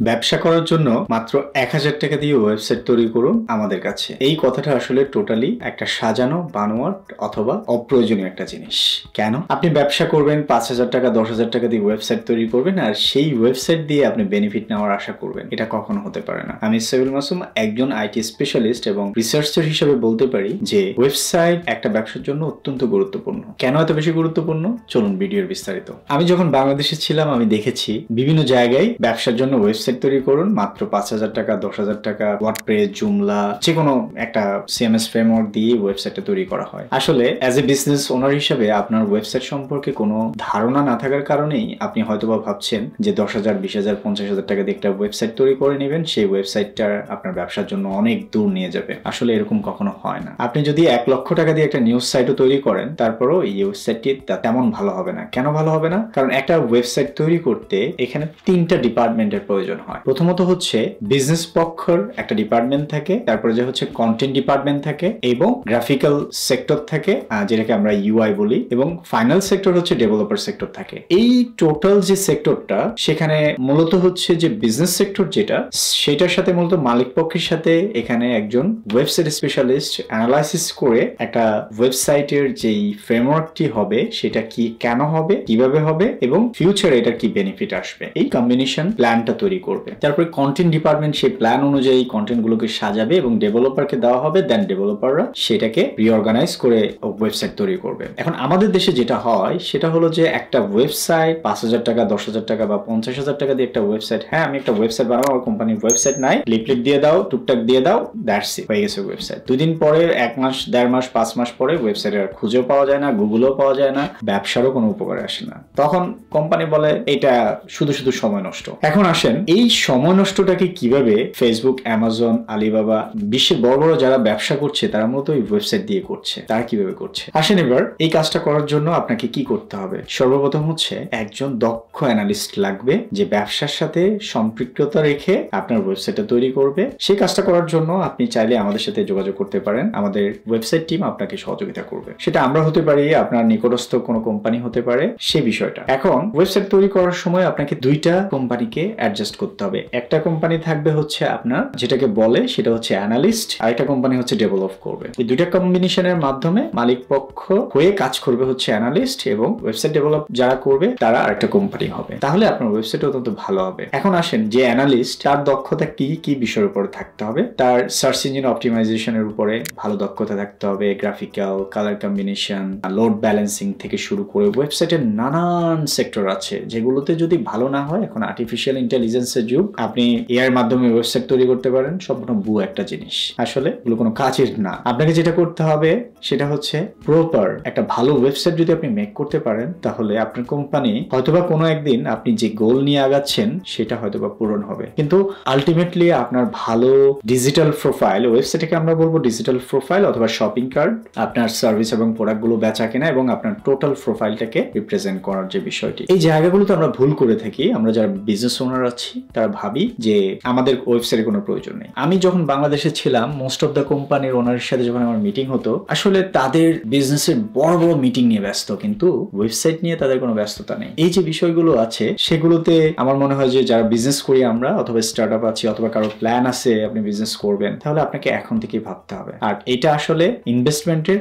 ব্যবসা করার জন্য মাত্র 1000 টাকা দিয়ে ওয়েবসাইট তৈরি করুন আমাদের কাছে। এই কথাটা আসলে টোটালি একটা সাজানো বানোয়াট অথবা অপ্রয়োজনীয় একটা জিনিস। কেন? আপনি ব্যবসা করবেন 5000 টাকা 10000 টাকা দিয়ে ওয়েবসাইট তৈরি করবেন আর সেই ওয়েবসাইট দিয়ে আপনি বেনিফিট নেওয়ার আশা করবেন, এটা কখনো হতে পারে না। আমি সাইফুল মাসুম একজন আইটি স্পেশালিস্ট এবং রিসার্চার হিসেবে বলতে পারি যে ওয়েবসাইট একটা ব্যবসার জন্য অত্যন্ত গুরুত্বপূর্ণ। কেন এত বেশি গুরুত্বপূর্ণ? চলুন ভিডিওর বিস্তারিত। আমি যখন বাংলাদেশে ছিলাম আমি দেখেছি বিভিন্ন জায়গায় ব্যবসার জন্য ওয়েবসাইট তৈরি করুন মাত্র 5000 টাকা 10000 টাকা ওয়ার্ডপ্রেস, জুমলা, যে কোনো একটা সিএমএস ফ্রেমওয়ার্ক দিয়ে ওয়েবসাইটটা তৈরি করা হয়। আসলে অ্যাজ এ বিজনেস ওনার হিসেবে আপনার ওয়েবসাইট সম্পর্কে কোনো ধারণা না থাকার কারণেই আপনি হয়তোবা ভাবছেন যে 10,000, 20,000, 50,000 টাকা দিয়ে একটা ওয়েবসাইট তৈরি করে নেবেন, সেই ওয়েবসাইটটা আপনার ব্যবসার জন্য অনেক দূর নিয়ে যাবে। আসলে এরকম কখনো হয় না। আপনি যদি 1 লক্ষ টাকা দিয়ে একটা নিউজ সাইটও তৈরি করেন, তারপরও এই ওয়েবসাইটটি তেমন ভালো হবে না। কেন ভালো হবে না? কারণ একটা ওয়েবসাইট তৈরি করতে এখানে 3টা ডিপার্টমেন্টের প্রয়োজন হয়। প্রথমত হচ্ছে বিজনেস পক্ষের একটা ডিপার্টমেন্ট থাকে, তারপরে যে হচ্ছে কন্টেন্ট ডিপার্টমেন্ট থাকে এবং গ্রাফিক্যাল সেক্টর থাকে যেটাকে আমরা ইউআই বলি, এবং ফাইনাল সেক্টর হচ্ছে ডেভেলপার সেক্টর থাকে। এই টোটাল যে সেক্টরটা সেখানে মূলত হচ্ছে যে বিজনেস সেক্টর যেটা, সেটার সাথে মূলত মালিক পক্ষের সাথে এখানে একজন ওয়েবসাইট স্পেশালিস্ট অ্যানালাইসিস করে একটা ওয়েবসাইটের যেই ফ্রেমওয়ার্কটি হবে সেটা কি, কেন হবে, কিভাবে হবে এবং ফিউচারে এটার কি বেনিফিট আসবে, এই কম্বিনেশন প্ল্যানটা তৈরি করবে। তারপরে কন্টেন্ট ডিপার্টমেন্ট সেই প্ল্যান অনুযায়ী কন্টেন্ট গুলোকে সাজাবে এবং ডেভেলপারকে দেওয়া হবে, দেন ডেভেলপাররা সেটাকে রিঅর্গানাইজ করে ওয়েবসাইট তৈরি করবে। এখন আমাদের দেশে যেটা হয় সেটা হলো যে একটা ওয়েবসাইট 5000 টাকা 10,000 টাকা বা 50,000 টাকা দিয়ে একটা ওয়েবসাইট, হ্যাঁ আমি একটা ওয়েবসাইট বানাবো, আমার কোম্পানির ওয়েবসাইট নাই, লিফলেট দিয়ে দাও, টুকটাক দিয়ে দাও, দ্যাটস ইট, হয়ে গেছে ওয়েবসাইট। 2 দিন পরে, 1 মাস, 1.5 মাস, 5 মাস পরে ওয়েবসাইট আর খুঁজেও পাওয়া যায় না, গুগলেও পাওয়া যায় না, ব্যবসারও কোনো উপকারে আসে না। তখন কোম্পানি বলে এটা শুধু শুধু সময় নষ্ট। এখন আসেন এই সময় নষ্টটাকে কিভাবে ফেসবুক, অ্যামাজন, আলিবাবা, বিশ্বের বড় বড় যারা ব্যবসা করছে তারা মূলত এই ওয়েবসাইট দিয়ে করছে, তারা কিভাবে করছে আসেন। এবার এই কাজটা করার জন্য আপনাকে কি করতে হবে? সর্বপ্রথম হচ্ছে একজন দক্ষ অ্যানালিস্ট লাগবে যে ব্যবসার সাথে সম্পৃক্ততা রেখে আপনার ওয়েবসাইটটা তৈরি করবে। সেই কাজটা করার জন্য আপনি চাইলে আমাদের সাথে যোগাযোগ করতে পারেন, আমাদের ওয়েবসাইট টিম আপনাকে সহযোগিতা করবে। সেটা আমরা হতে পারি, আপনার নিকটস্থ কোনো কোম্পানি হতে পারে, সেই বিষয়টা। এখন ওয়েবসাইট তৈরি করার সময় আপনাকে 2টা কোম্পানিকে অ্যাডজাস্ট করতে হবে। একটা কোম্পানি থাকবে হচ্ছে আপনার যেটাকে বলে সেটা হচ্ছে অ্যানালিস্ট, আর একটা কোম্পানি হচ্ছে ডেভেলপ করবে। এই 2টা কম্বিনেশনের মাধ্যমে মালিক পক্ষ হয়ে কাজ করবে হচ্ছে অ্যানালিস্ট, এবং ওয়েবসাইট ডেভেলপ যারা করবে তারা আরেকটা কোম্পানি হবে। তাহলে আপনার ওয়েবসাইট অত্যন্ত ভালো হবে। এখন আসেন যে অ্যানালিস্ট, তার দক্ষতা কি কি বিষয়ের উপরে থাকতে হবে? তার সার্চ ইঞ্জিন অপটিমাইজেশনের উপরে ভালো দক্ষতা থাকতে হবে, graphical, colour combination, load balancing থেকে শুরু করে ওয়েবসাইটের নানান সেক্টর আছে যেগুলোতে যদি ভালো না হয়, এখন আর্টিফিশিয়াল ইন্টেলিজেন্সের যুগ, আপনি এআই মাধ্যমে ওয়েবসাইট তৈরি করতে পারেন, সম্পূর্ণ ভুয়া একটা জিনিস। আসলে এগুলো কোনো কাজের না। আপনাকে যেটা করতে হবে সেটা হচ্ছে প্রপার একটা ভালো ওয়েবসাইট যদি আপনি মেক করতে পারেন, তাহলে আপনার কোম্পানি হয়তোবা কোনো একদিন আপনি যে গোল নিয়ে আগাচ্ছেন সেটা হয়তোবা পূরণ হবে। কিন্তু আলটিমেটলি আপনার ভালো ডিজিটাল প্রোফাইল, ওয়েবসাইটকে আমরা বলবো ডিজিটাল প্রোফাইল অথবা শপিং কার্ট, আপনার সার্ভিস এবং প্রোডাক্টগুলো বেচা কেনা এবং আপনার টোটাল প্রোফাইলটাকে রিপ্রেজেন্ট করার যে বিষয়টি, এই জায়গাগুলোতে আমরা ভুল করে থাকি। আমরা যারা বিজনেস ওনার আছি তারা ভাবি যে আমাদের ওয়েবসাইটের কোনো প্রয়োজন নেই। আমি যখন বাংলাদেশে ছিলাম, মোস্ট অফ দ্য কোম্পানির ওনারের সাথে যখন আমার মিটিং হতো, আসলে তাদের বিজনেসের বড় বড় মিটিং নিয়ে ব্যস্ত, কিন্তু ওয়েবসাইট নিয়ে তাদের কোনো ব্যস্ততা নেই। এই যে বিষয়গুলো আছে সেগুলোতে আমার মনে হয় যে যারা বিজনেস করি আমরা, অথবা স্টার্টআপ আছি, অথবা কারো প্ল্যান আছে আপনি বিজনেস করবেন, তাহলে আপনাকে এখন থেকেই ভাবতে হবে। আর এটা আসলে ইনভেস্টমেন্টের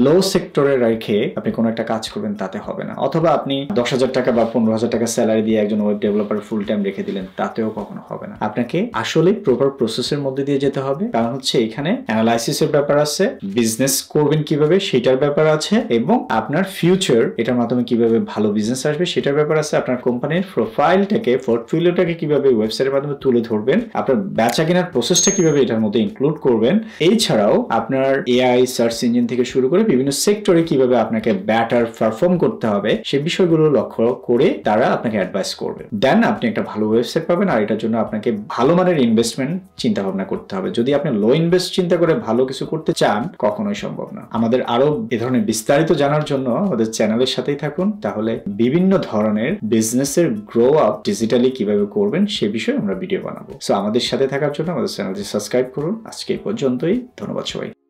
লো সেক্টরে রেখে আপনি কোনো একটা কাজ করবেন তাতে হবে না। অথবা আপনি 10,000 টাকা বা 15,000 টাকা স্যালারি দিয়ে একজন ওয়েব ডেভেলপার ফুল টাইম রেখে দিলেন, তাতেও কখনো হবে না। আপনাকে আসলে প্রপার প্রসেসের মধ্যে দিয়ে যেতে হবে, কারণ হচ্ছে এখানে অ্যানালাইসিসের ব্যাপার আছে, বিজনেস করবেন কিভাবে সেটার ব্যাপার আছে, এবং আপনার ফিউচার এটার মাধ্যমে কিভাবে ভালো বিজনেস আসবে সেটার ব্যাপার আছে। আপনার কোম্পানির প্রোফাইলটাকে, পোর্টফোলিওটাকে কিভাবে ওয়েবসাইটের মাধ্যমে তুলে ধরবেন, আপনার বেচা কেনার প্রসেসটা কিভাবে এটার মধ্যে ইনক্লুড করবেন, এছাড়াও আপনার এআই সার্চ ইঞ্জিন থেকে শুরু করে বিভিন্ন সেক্টরে কিভাবে আপনাকে বেটার পারফর্ম করতে হবে সেই বিষয়গুলো লক্ষ্য করে তারা আপনাকে অ্যাডভাইস করবে। দেন আপনি একটা ভালো ওয়েবসাইট পাবেন। আর এটার জন্য আপনাকে ভালো মানের ইনভেস্টমেন্ট চিন্তা ভাবনা করতে হবে। যদি আপনি লো ইনভেস্ট চিন্তা করে ভালো কিছু করতে চান, কখনোই সম্ভব না। আমাদের আরো এ ধরনের বিস্তারিত জানার জন্য আমাদের চ্যানেলের সাথেই থাকুন, তাহলে বিভিন্ন ধরনের বিজনেসের গ্রো আপ ডিজিটালি কিভাবে করবেন সে বিষয়ে আমরা ভিডিও বানাবো। সো আমাদের সাথে থাকার জন্য আমাদের চ্যানেলটি সাবস্ক্রাইব করুন। আজকে এই পর্যন্তই, ধন্যবাদ সবাই।